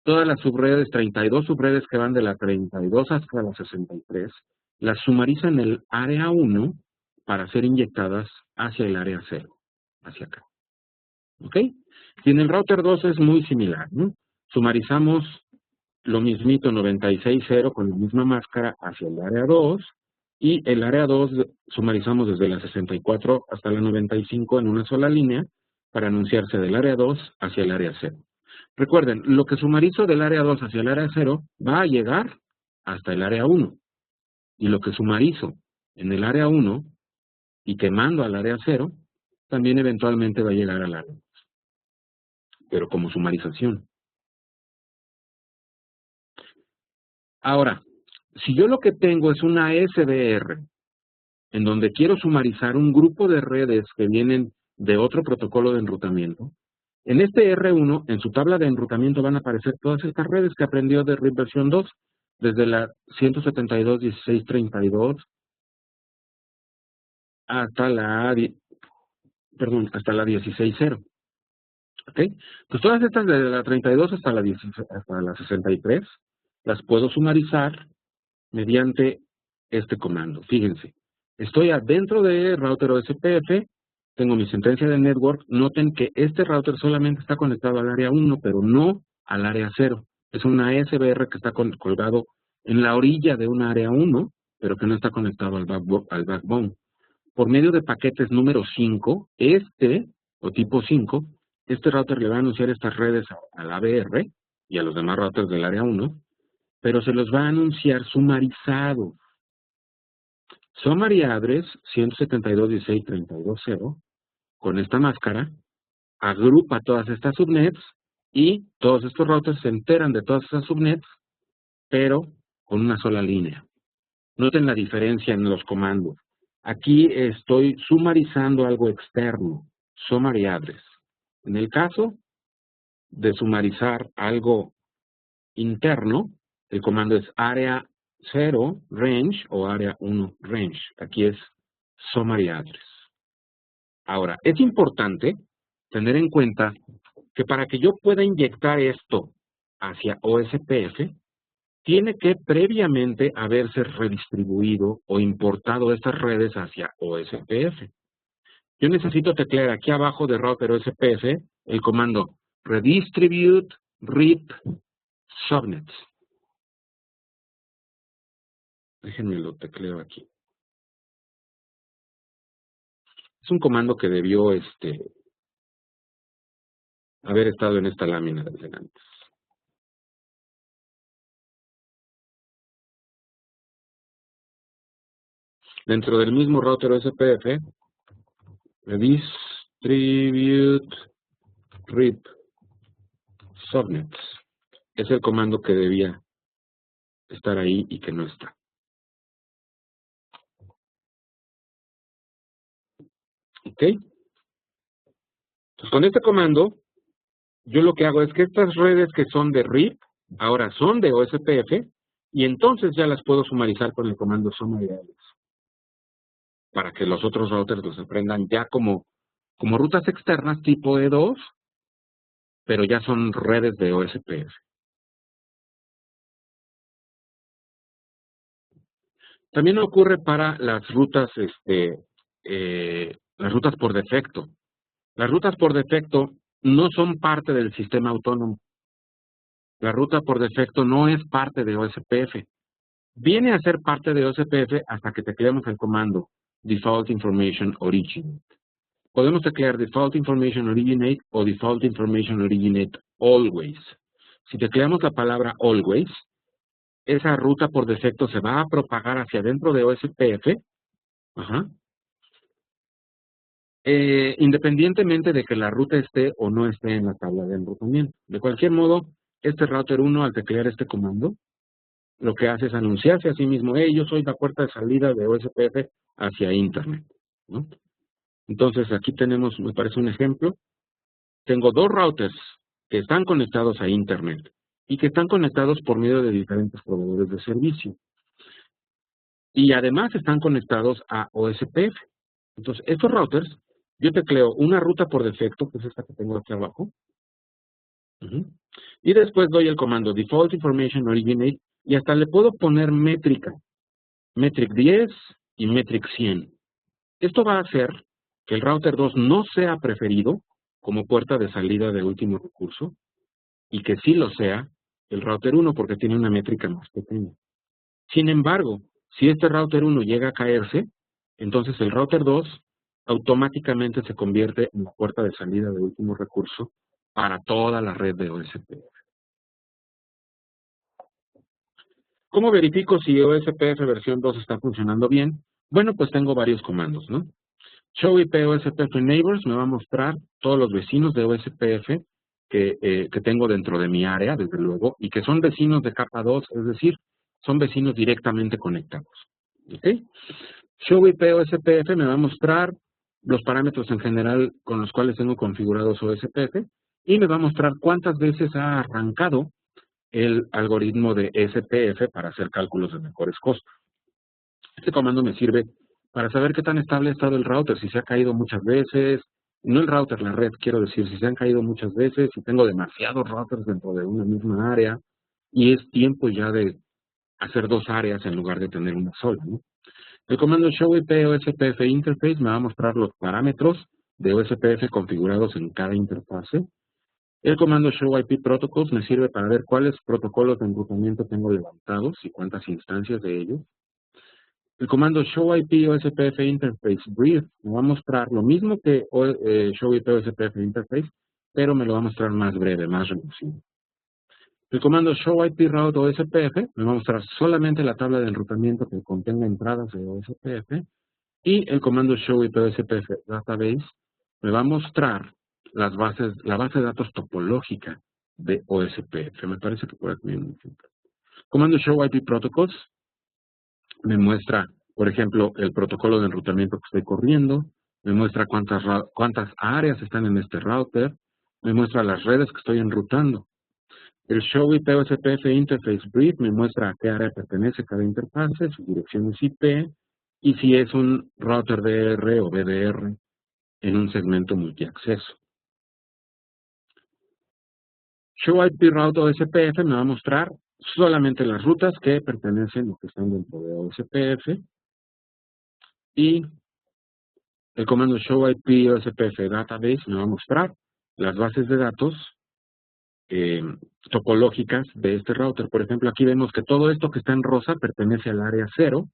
todas las subredes, 32 subredes que van de la 32 hasta la 63, las sumariza en el área 1 para ser inyectadas hacia el área 0, hacia acá. ¿Ok? Y en el router 2 es muy similar, ¿no? Sumarizamos lo mismito 96.0 con la misma máscara hacia el área 2, y el área 2 sumarizamos desde la 64 hasta la 95 en una sola línea para anunciarse del área 2 hacia el área 0. Recuerden, lo que sumarizo del área 2 hacia el área 0 va a llegar hasta el área 1. Y lo que sumarizo en el área 1 y que mando al área 0, también eventualmente va a llegar al área 2. Pero como sumarización. Ahora, si yo lo que tengo es una SBR, en donde quiero sumarizar un grupo de redes que vienen de otro protocolo de enrutamiento, en este R1, en su tabla de enrutamiento van a aparecer todas estas redes que aprendió de RIP versión 2, desde la 172.16.32 hasta la 16.0. ¿Ok? Pues todas estas desde la 32 hasta la 63 las puedo sumarizar mediante este comando. Fíjense, estoy adentro de router OSPF, tengo mi sentencia de network. Noten que este router solamente está conectado al área 1, pero no al área 0. Es una SBR que está colgado en la orilla de un área 1, pero que no está conectado al backbone. Por medio de paquetes número 5, o tipo 5, este router le va a anunciar estas redes al ABR y a los demás routers del área 1, pero se los va a anunciar sumarizado. Summary address 172.16.32.0, con esta máscara, agrupa todas estas subnets y todos estos routers se enteran de todas esas subnets, pero con una sola línea. Noten la diferencia en los comandos. Aquí estoy sumarizando algo externo, summary address. En el caso de sumarizar algo interno, el comando es área 0 range o área 1 range. Aquí es summary address. Ahora, es importante tener en cuenta que para que yo pueda inyectar esto hacia OSPF, tiene que previamente haberse redistribuido o importado estas redes hacia OSPF. Yo necesito teclear aquí abajo de router OSPF el comando redistribute rip subnets. Déjenme lo tecleo aquí. Es un comando que debió haber estado en esta lámina desde antes. Dentro del mismo router OSPF, redistribute rip subnets. Es el comando que debía estar ahí y que no está. ¿Ok? Entonces, con este comando, yo lo que hago es que estas redes que son de RIP, ahora son de OSPF, y entonces ya las puedo sumarizar con el comando summary address, para que los otros routers los aprendan ya como rutas externas tipo E2, pero ya son redes de OSPF. También ocurre para las rutas por defecto. Las rutas por defecto no son parte del sistema autónomo. La ruta por defecto no es parte de OSPF. Viene a ser parte de OSPF hasta que tecleamos el comando Default Information Originate. Podemos teclear Default Information Originate o Default Information Originate Always. Si tecleamos la palabra Always, esa ruta por defecto se va a propagar hacia adentro de OSPF, independientemente de que la ruta esté o no esté en la tabla de enrutamiento. De cualquier modo, este router 1, al teclear este comando, lo que hace es anunciarse a sí mismo, hey, yo soy la puerta de salida de OSPF hacia Internet, ¿no? Entonces, aquí tenemos, me parece un ejemplo. Tengo dos routers que están conectados a Internet y que están conectados por medio de diferentes proveedores de servicio. Y además están conectados a OSPF. Entonces, estos routers, yo tecleo una ruta por defecto, que es esta que tengo aquí abajo. Y después doy el comando Default Information Originate y hasta le puedo poner métrica. Metric 10 y Metric 100. Esto va a hacer que el router 2 no sea preferido como puerta de salida de último recurso y que sí lo sea el router 1 porque tiene una métrica más pequeña. Sin embargo, si este router 1 llega a caerse, entonces el router 2 automáticamente se convierte en la puerta de salida de último recurso para toda la red de OSPF. ¿Cómo verifico si OSPF versión 2 está funcionando bien? Bueno, pues tengo varios comandos, ¿no? Show IP OSPF Neighbors me va a mostrar todos los vecinos de OSPF que tengo dentro de mi área, desde luego, y que son vecinos de capa 2, es decir, son vecinos directamente conectados. ¿Ok? Show IP OSPF me va a mostrar los parámetros en general con los cuales tengo configurados OSPF y me va a mostrar cuántas veces ha arrancado el algoritmo de SPF para hacer cálculos de mejores costos. Este comando me sirve para saber qué tan estable ha estado el router, si se ha caído muchas veces, no el router, la red, quiero decir, si se han caído muchas veces, si tengo demasiados routers dentro de una misma área, y es tiempo ya de hacer dos áreas en lugar de tener una sola, ¿no? El comando Show IP OSPF Interface me va a mostrar los parámetros de OSPF configurados en cada interfase. El comando Show IP Protocols me sirve para ver cuáles protocolos de enrutamiento tengo levantados y cuántas instancias de ellos. El comando Show IP OSPF Interface Brief me va a mostrar lo mismo que Show IP OSPF Interface, pero me lo va a mostrar más breve, más reducido. El comando Show IP Route OSPF me va a mostrar solamente la tabla de enrutamiento que contenga entradas de OSPF. Y el comando Show IP OSPF Database me va a mostrar la base de datos topológica de OSPF. Me parece que por aquí viene un ejemplo. Comando Show IP Protocols me muestra, por ejemplo, el protocolo de enrutamiento que estoy corriendo, me muestra cuántas áreas están en este router, me muestra las redes que estoy enrutando. El Show IP OSPF Interface Brief me muestra a qué área pertenece cada interfase, sus direcciones IP, y si es un router DR o BDR en un segmento multiacceso. Show IP Route OSPF me va a mostrar solamente las rutas que pertenecen o que están dentro de OSPF. Y el comando Show IP OSPF Database me va a mostrar las bases de datos topológicas de este router. Por ejemplo, aquí vemos que todo esto que está en rosa pertenece al área 0,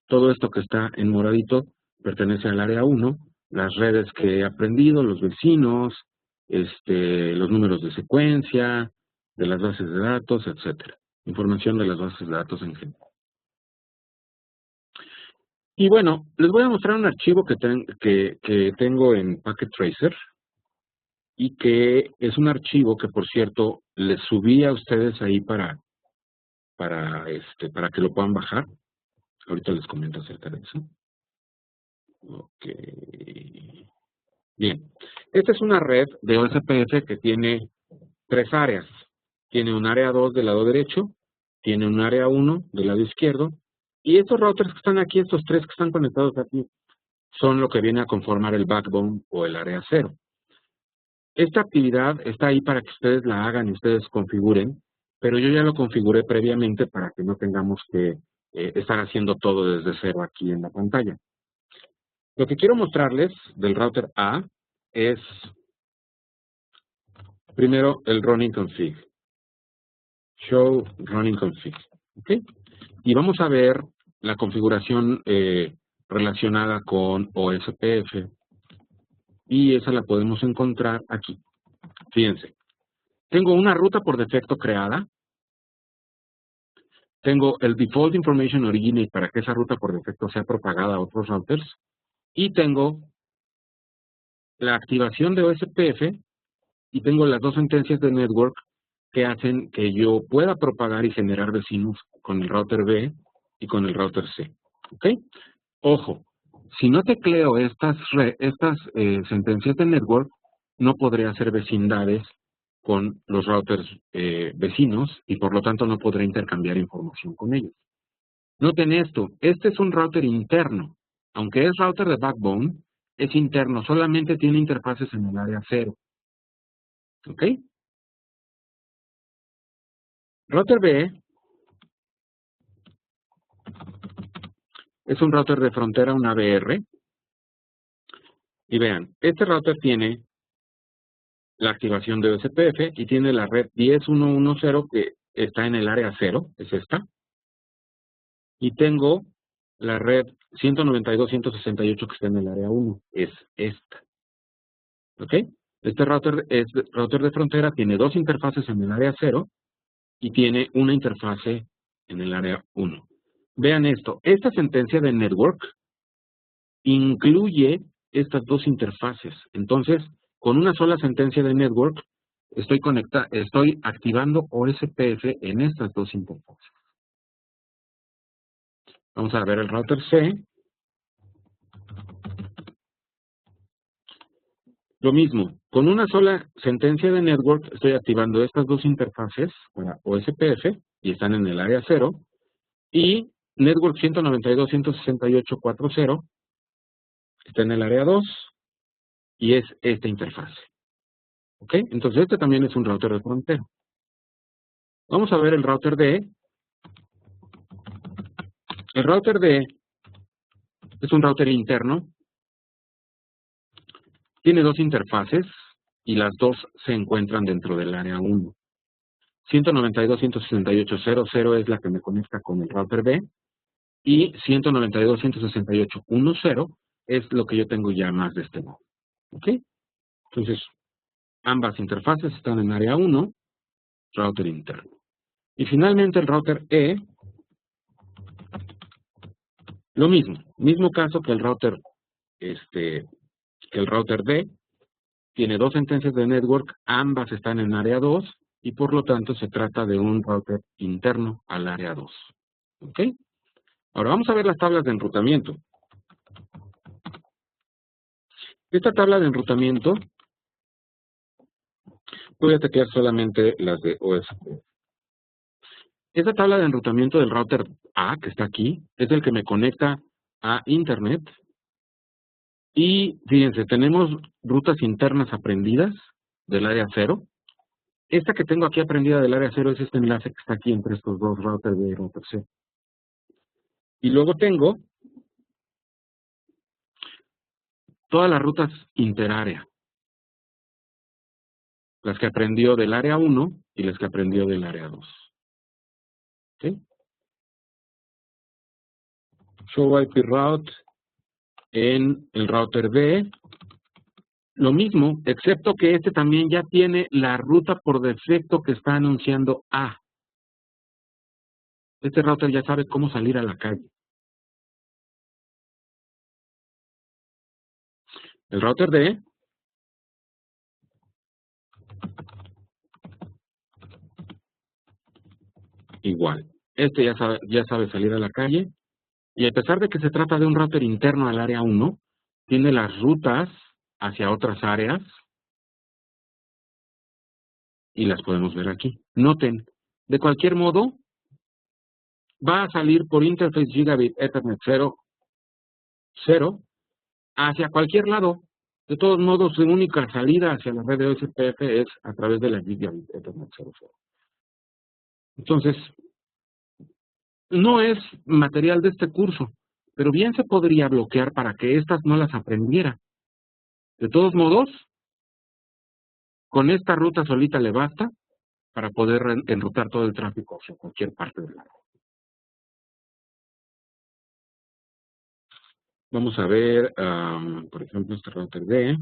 todo esto que está en moradito pertenece al área 1, las redes que he aprendido, los vecinos, los números de secuencia, de las bases de datos, etcétera. Información de las bases de datos en general. Y bueno, les voy a mostrar un archivo que tengo en Packet Tracer y que es un archivo que, por cierto, les subí a ustedes ahí para que lo puedan bajar. Ahorita les comento acerca de eso. Ok. Bien. Esta es una red de OSPF que tiene tres áreas. Tiene un área 2 del lado derecho, tiene un área 1 del lado izquierdo, y estos routers que están aquí, estos tres que están conectados aquí, son lo que viene a conformar el backbone o el área 0. Esta actividad está ahí para que ustedes la hagan y ustedes configuren, pero yo ya lo configuré previamente para que no tengamos que estar haciendo todo desde cero aquí en la pantalla. Lo que quiero mostrarles del router A es primero el running config. Show running config. ¿Ok? Y vamos a ver la configuración relacionada con OSPF. Y esa la podemos encontrar aquí. Fíjense. Tengo una ruta por defecto creada. Tengo el Default Information Originate para que esa ruta por defecto sea propagada a otros routers. Y tengo la activación de OSPF y tengo las dos sentencias de network que hacen que yo pueda propagar y generar vecinos con el router B y con el router C. ¿Ok? Ojo, si no tecleo estas sentencias de network, no podré hacer vecindades con los routers vecinos y por lo tanto no podré intercambiar información con ellos. Noten esto, este es un router interno. Aunque es router de backbone, es interno, solamente tiene interfaces en el área 0. ¿Ok? Router B es un router de frontera, una ABR. Y vean, este router tiene la activación de OSPF y tiene la red 10.1.1.0 que está en el área 0, es esta. Y tengo la red 192.168 que está en el área 1, es esta. ¿Ok? Este router es router de frontera, tiene dos interfaces en el área 0 y tiene una interfase en el área 1. Vean esto, esta sentencia de network incluye estas dos interfaces. Entonces, con una sola sentencia de network, estoy activando OSPF en estas dos interfaces. Vamos a ver el router C. Lo mismo, con una sola sentencia de network, estoy activando estas dos interfaces para OSPF y están en el área 0. Y network 192.168.4.0 está en el área 2 y es esta interfase. ¿Ok? Entonces este también es un router de frontera. Vamos a ver el router D. El router D es un router interno. Tiene dos interfaces y las dos se encuentran dentro del área 1. 192.168.0.0 es la que me conecta con el router B y 192.168.1.0 es lo que yo tengo ya más de este modo. ¿Ok? Entonces, ambas interfaces están en área 1, router interno. Y finalmente el router E, lo mismo caso que el router D, tiene dos sentencias de network, ambas están en área 2 y por lo tanto se trata de un router interno al área 2. ¿Ok? Ahora vamos a ver las tablas de enrutamiento. Esta tabla de enrutamiento, voy a teclear solamente las de OSPF. Esta tabla de enrutamiento del router A, que está aquí, es el que me conecta a Internet. Y fíjense, tenemos rutas internas aprendidas del área 0. Esta que tengo aquí aprendida del área 0 es este enlace que está aquí entre estos dos routers B y router C. Y luego tengo todas las rutas interárea. Las que aprendió del área 1 y las que aprendió del área 2. ¿Okay? Show IP route en el router B. Lo mismo, excepto que este también ya tiene la ruta por defecto que está anunciando A. Este router ya sabe cómo salir a la calle. El router D igual. Este ya sabe salir a la calle. Y a pesar de que se trata de un router interno al área 1, tiene las rutas hacia otras áreas. Y las podemos ver aquí. Noten, de cualquier modo, va a salir por interface Gigabit Ethernet 0 hacia cualquier lado. De todos modos, su única salida hacia la red de OSPF es a través de la Gigabit Ethernet 0. Entonces, no es material de este curso, pero bien se podría bloquear para que estas no las aprendiera. De todos modos, con esta ruta solita le basta para poder enrutar todo el tráfico hacia cualquier parte de la red. Vamos a ver, por ejemplo, este router D.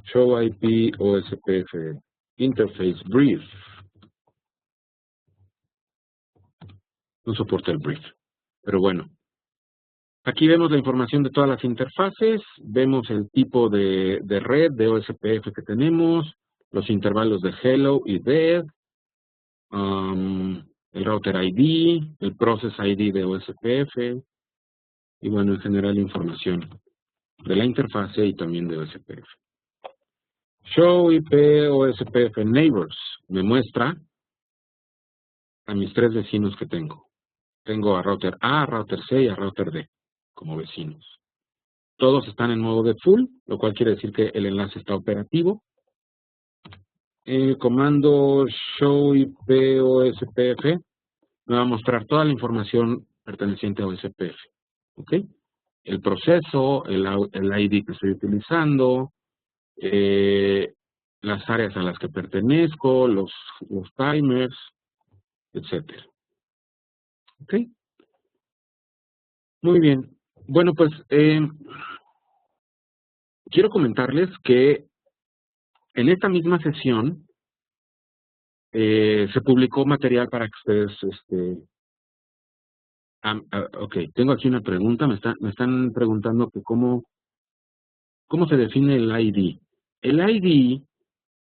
Show IP OSPF Interface Brief. No soporta el brief. Pero bueno. Aquí vemos la información de todas las interfaces. Vemos el tipo de red de OSPF que tenemos. Los intervalos de hello y dead. el router ID, el process ID de OSPF, y bueno, en general información de la interfase y también de OSPF. Show IP OSPF Neighbors me muestra a mis 3 vecinos que tengo. Tengo a router A, a router C y a router D como vecinos. Todos están en modo de full, lo cual quiere decir que el enlace está operativo. El comando show IP OSPF me va a mostrar toda la información perteneciente a OSPF. ¿Ok? El proceso, el ID que estoy utilizando, las áreas a las que pertenezco, los timers, etcétera. ¿Ok? Muy bien. Bueno, pues quiero comentarles que en esta misma sesión se publicó material para que ustedes, ok, tengo aquí una pregunta, me están preguntando que cómo se define el ID. El ID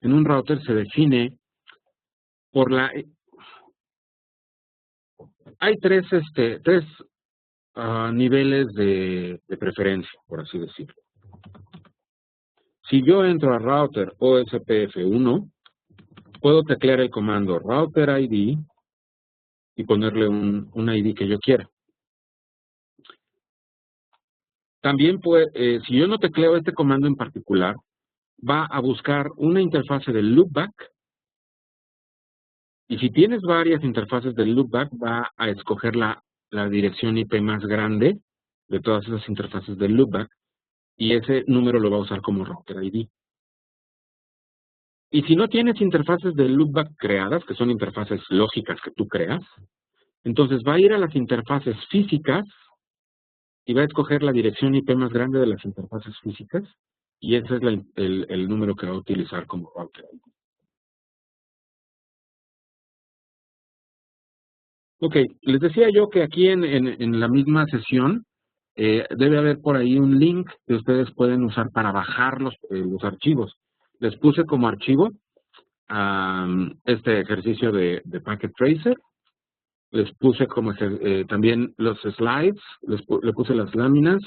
en un router se define por hay tres niveles de preferencia, por así decirlo. Si yo entro a router OSPF1, puedo teclear el comando router ID y ponerle un ID que yo quiera. También si yo no tecleo este comando en particular, va a buscar una interfase del loopback, y si tienes varias interfaces del loopback, va a escoger la dirección IP más grande de todas esas interfaces del loopback, y ese número lo va a usar como router ID. Y si no tienes interfaces de loopback creadas, que son interfaces lógicas que tú creas, entonces va a ir a las interfaces físicas y va a escoger la dirección IP más grande de las interfaces físicas, y ese es el número que va a utilizar como router ID. Ok, les decía yo que aquí en la misma sesión debe haber por ahí un link que ustedes pueden usar para bajar los archivos. Les puse como archivo este ejercicio de Packet Tracer. Les puse como también los slides, le puse las láminas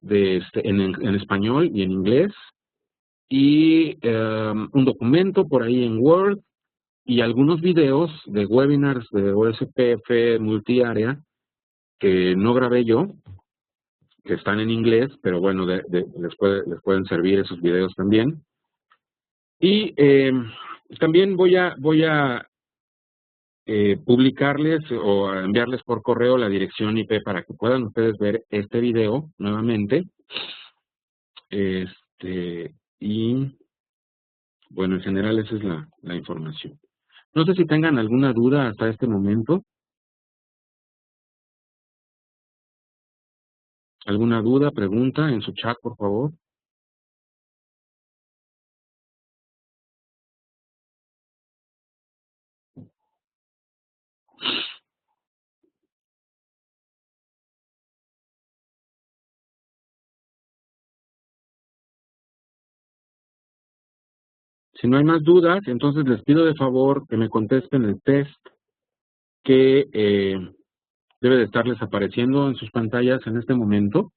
en español y en inglés, y un documento por ahí en Word, y algunos videos de webinars de OSPF multiárea que no grabé yo, que están en inglés, pero bueno, les pueden servir esos videos también. Y también voy a publicarles o a enviarles por correo la dirección IP para que puedan ustedes ver este video nuevamente. Y bueno, en general esa es la información. No sé si tengan alguna duda hasta este momento. ¿Alguna duda, pregunta en su chat, por favor? Si no hay más dudas, entonces les pido de favor que me contesten el test que debe de estarles apareciendo en sus pantallas en este momento.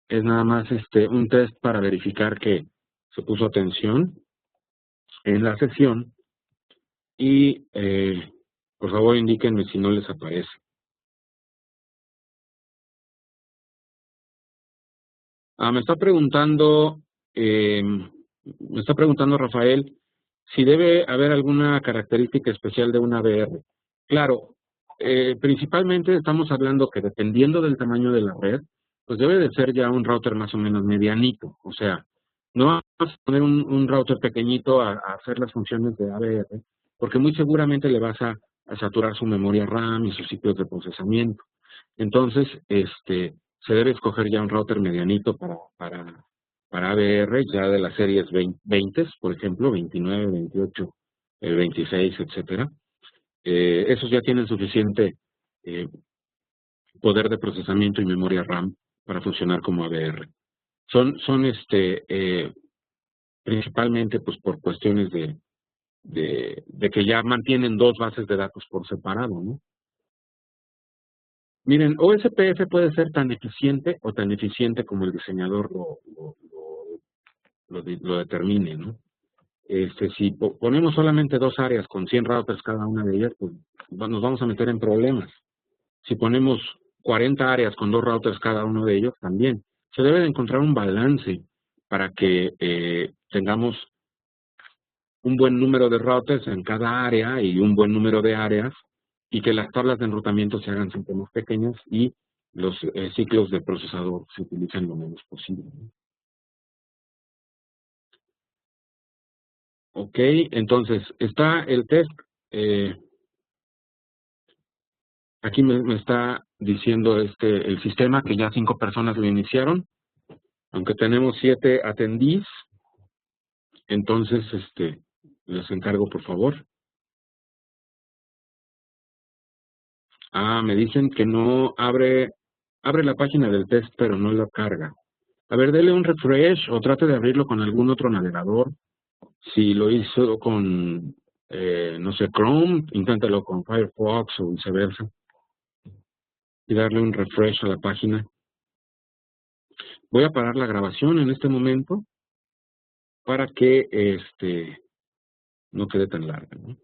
Es nada más un test para verificar que se puso atención en la sesión, y por favor indíquenme si no les aparece. Me está preguntando Rafael si debe haber alguna característica especial de una VR. Claro, principalmente estamos hablando que dependiendo del tamaño de la red, pues debe de ser ya un router más o menos medianito. O sea, no vamos a poner un router pequeñito a hacer las funciones de AVR, porque muy seguramente le vas a saturar su memoria RAM y sus ciclos de procesamiento. Entonces, se debe escoger ya un router medianito para AVR, ya de las series 20, por ejemplo, 29, 28, 26, etcétera. Esos ya tienen suficiente poder de procesamiento y memoria RAM para funcionar como AVR. Son principalmente pues por cuestiones de que ya mantienen dos bases de datos por separado, ¿no? Miren, OSPF puede ser tan eficiente o tan eficiente como el diseñador lo determine, ¿no? Si ponemos solamente dos áreas con 100 routers cada una de ellas, pues nos vamos a meter en problemas. Si ponemos 40 áreas con 2 routers cada uno de ellos, también. Se debe de encontrar un balance para que tengamos un buen número de routers en cada área y un buen número de áreas, y que las tablas de enrutamiento se hagan siempre más pequeñas y los ciclos de procesador se utilicen lo menos posible, ¿no? Ok, entonces está el test. eh, Aquí me está diciendo el sistema que ya 5 personas lo iniciaron, aunque tenemos 7 attendees. Entonces, les encargo, por favor. Me dicen que no abre la página del test, pero no lo carga. A ver, dele un refresh o trate de abrirlo con algún otro navegador. Si lo hizo con, no sé, Chrome, inténtalo con Firefox o viceversa. Y darle un refresh a la página. Voy a parar la grabación en este momento para que no quede tan larga, ¿no?